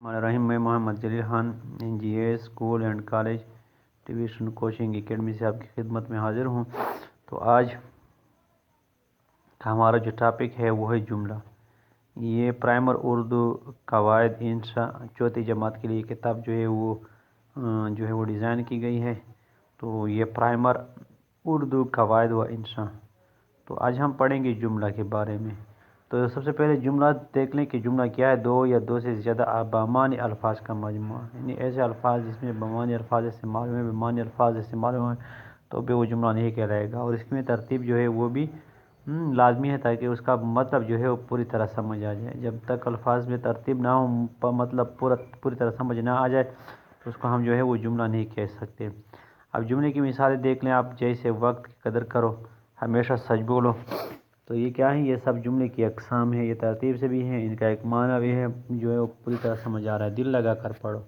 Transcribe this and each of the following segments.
रहीम मैं Mohammad Jalil Khan NGA school and college tuition coaching academy से आपकी खिदमत में हाजिर हूँ। तो आज का हमारा जो टॉपिक है वो है जुमला। ये प्राइमर उर्दू कवायद इंशा चौथी जमात के लिए किताब जो है वो डिज़ाइन की गई है। तो ये प्राइमर उर्दू कवायद व इंशा। तो आज हम पढ़ेंगे जुमला के बारे में। तो सबसे पहले जुमला देख लें कि जुमला क्या है। दो या दो से ज़्यादा बमानी अल्फाज का मजमूआ, यानी ऐसे अल्फाज जिसमें बमानी अल्फाज इस्तेमाल हुए, बेमानी अल्फाज इस्तेमाल हुए तो भी वो जुमला नहीं कहलाएगा। और इसमें तरतीब जो है वो भी लाजमी है ताकि उसका मतलब जो है वो पूरी तरह समझ आ जाए। जब तक अल्फाज में तरतीब ना हो, मतलब पूरी तरह समझ ना आ जाए तो उसको हम जो है वो जुमला नहीं कह सकते। अब जुमले की मिसालें देख लें आप, जैसे वक्त की कदर करो, हमेशा सच बोलो। तो ये क्या है, ये सब जुमले की अक़साम है। ये तरतीब से भी हैं, इनका एक माना भी है जो है वो पूरी तरह समझ आ रहा है। दिल लगा कर पढ़ो।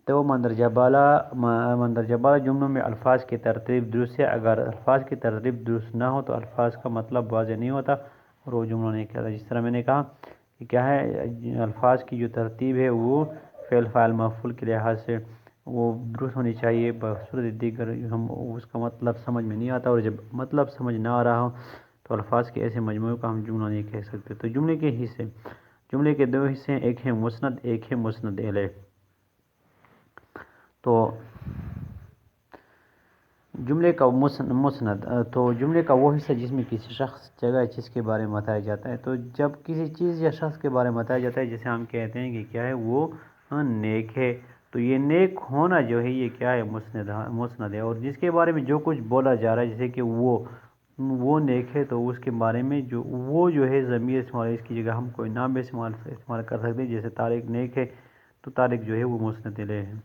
तो मंदरजा बाला जुमलों में अल्फाज की तरतीब दुरुस्त है। अगर अल्फाज की तरतीब दुरुस्त ना हो तो अल्फाज का मतलब वाज़ेह नहीं होता और वो जुमला नहीं कहता। जिस तरह मैंने कहा कि क्या है, अल्फाज की जो तरतीब है वो फ़ेल फ़ाइल मफ़ूल के लिहाज से वो दुरुस्त होनी चाहिए। बसूरत दीगर हम उसका मतलब समझ में नहीं आता, और जब मतलब समझ ना आ रहा हो तो अल्फाज के ऐसे मजमूए को हम जुमला नहीं कह सकते। तो जुमले के हिस्से, जुमले के दो हिस्से हैं, एक है मुस्नद, एक है मुस्नद इलैह। तो जुमले का मुस्नद, तो जुमले का वो हिस्सा जिसमें किसी शख्स, जगह, चीज़ के बारे में बताया जाता है। तो जब किसी चीज़ या शख्स के बारे में बताया जाता है, जैसे हम कहते हैं कि क्या है वो नेक है, तो ये नेक होना जो है ये क्या है, मुस्नद है। और जिसके बारे में जो कुछ बोला जा रहा है, जैसे कि वो नेक है, तो उसके बारे में जो है ज़मीर इस्तेमाल, इसकी जगह हम कोई नाम भी इस्तेमाल कर सकते हैं। जैसे तारिक नेक है, तो तारिक जो है वो मुस्नद इलैह है।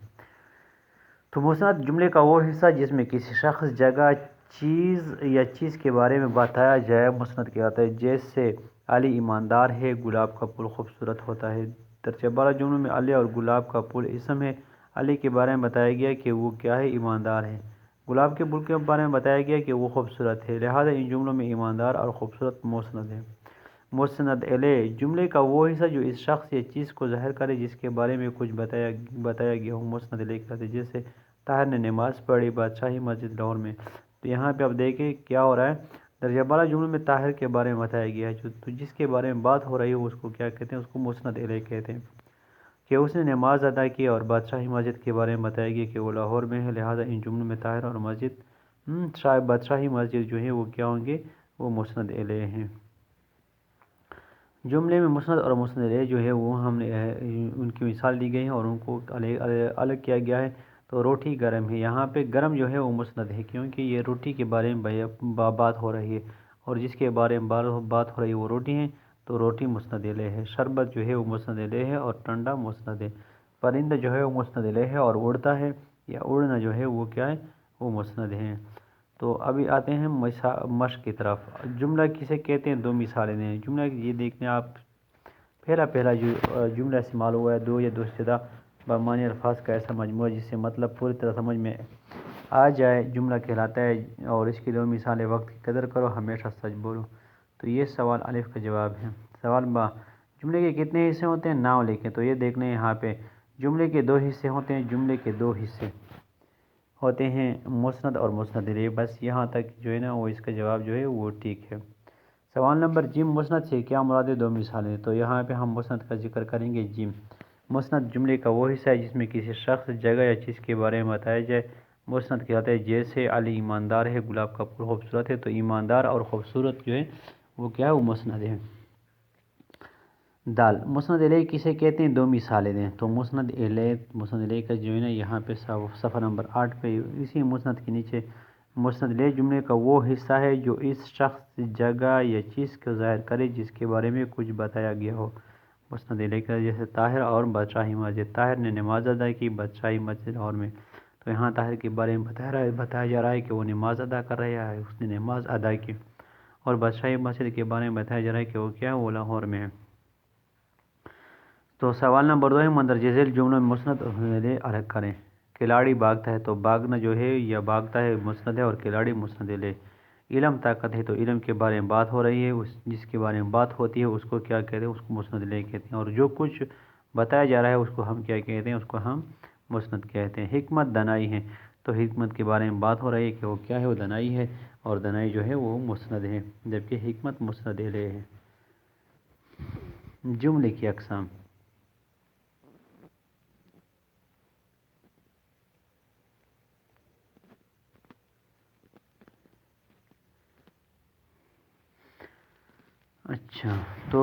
तो मुस्नद जुमले का वो हिस्सा जिसमें किसी शख्स, जगह, चीज़ के बारे में बताया जाए, मुस्नद कहलाता है। जैसे अली ईमानदार है, गुलाब का फूल खूबसूरत होता है। तरतीब जुमलों में अली और गुलाब का फूल इसम है। अली के बारे में बताया गया कि वो क्या है, ईमानदार है। गुलाब के फूल के बारे में बताया गया कि वो खूबसूरत है। लिहाजा इन जुमलों में ईमानदार और खूबसूरत मुस्नद है। मुस्नद इलैह जुमले का वो हिस्सा जो इस शख्स या चीज़ को ज़ाहिर करे जिसके बारे में कुछ बताया गया हो, मुस्नद इलैह कहते हैं। जैसे ताहिर ने नमाज़ पढ़ी बादशाही मस्जिद लाहौर में। तो यहाँ पे आप देखें क्या हो रहा है, दर्जा बाला जुमले में ताहिर के बारे में बताया गया है। तो जिसके बारे में बात हो रही है उसको क्या कहते हैं, उसको मुस्नद इलैह कहते हैं। कि उसने नमाज अदा की, और बादशाही मस्जिद के बारे में बताया गया कि वो लाहौर में है। लिहाजा इन जुमलों में ताहिर और मस्जिद, बादशाही मस्जिद जो है वो क्या होंगे, वो मुस्नद इलैह हैं। जुमले में मुस्नद और मुस्नद इलैह जो है वो हमने उनकी मिसाल दी गई है और उनको अलग किया गया है। तो रोटी गर्म है, यहाँ पे गर्म जो है वो मुस्नद है, क्योंकि ये रोटी के बारे में बात हो रही है, और जिसके बारे में बात हो रही है वो रोटी है, तो रोटी मुस्नद इलैह है। शरबत जो है वो मुस्नद इलैह है और ठंडा मुस्नद है। परिंदा जो है वो मुस्नद इलैह है, और उड़ता है या उड़ना जो है वो क्या है, वो मुस्नद है। तो अभी आते हैं मश्क की तरफ। जुमला किसे कहते हैं, दो मिसालें दें। जुमला ये देखने आप, पहला जो जुमला इस्तेमाल हुआ है, दो या दो से ज़्यादा बमानी अल्फाज का ऐसा मजमूआ जिससे मतलब पूरी तरह समझ में आ जाए, जुमला कहलाता है। और इसकी दो मिसालें, वक्त की कदर करो, हमेशा सच बोलो। तो ये सवाल अलिफ का जवाब है। सवाल बा, जुमले के कितने हिस्से होते हैं, नाम लिखें। तो ये देख लें यहाँ पे, जुमले के दो हिस्से होते हैं। जुमले के दो हिस्से होते हैं, मुस्नद और मुस्नद इलैह। बस यहाँ तक जो है ना वो इसका जवाब जो है वो ठीक है। सवाल नंबर जिम, मुस्नद से क्या मुराद है, दो मिसालें। तो यहाँ पे हम मुस्नद का जिक्र करेंगे। जिम, मुस्नद जुमले का वो हिस्सा है जिसमें किसी शख्स, जगह या चीज़ के बारे में बताया जाए, मुस्नद कहलाता है। जैसे अली ईमानदार है, गुलाब का फूल खूबसूरत है। तो ईमानदार और ख़ूबसूरत जो है वो क्या है, वो मुस्नद है। दाल, मुस्नद इलैह किसे कहते हैं, दो मिसालें दें। तो मुस्नद इलैह का जो है ना यहाँ पे सफ़ा नंबर 8 पे, इसी मुस्नद के नीचे, मुस्नद इलैह जुमले का वो हिस्सा है जो इस शख्स, जगह या चीज़ को ज़ाहिर करे जिसके बारे में कुछ बताया गया हो। मुस्नद इलैह का, जैसे ताहिर और बादशाही मस्जिद। ताहिर ने नमाज अदा की बादशाही मस्जिद लाहौर में। तो यहाँ ताहिर के बारे में बताया जा रहा है कि वो नमाज अदा कर रहा है, उसने नमाज अदा की। और बादशाही मस्जिद के बारे में बताया जा रहा है कि वो क्या है, वो लाहौर में है। तो सवाल नंबर 2 है, मंदरजे झेल जुमलों में मुस्नद और इलैह अलग करें। खिलाड़ी भागता है, तो भागना जो है या भागता है मुस्नद है, और खिलाड़ी मुस्नद इलैह। इल्म ताकत है, तो इल्म के बारे में बात हो रही है, जिसके बारे में बात होती है उसको क्या कहते हैं, उसको मुस्नद इलैह कहते हैं। और जो कुछ بتایا جا رہا ہے اس کو ہم کیا کہتے ہیں؟ اس کو ہم مسند کہتے ہیں۔ حکمت دنائی ہے، تو حکمت کے بارے میں بات ہو رہی ہے کہ وہ کیا ہے، وہ دنائی ہے، اور دنائی جو ہے وہ مسند ہے، جبکہ حکمت مسند الیہ ہے۔ جملے کی اقسام، اچھا تو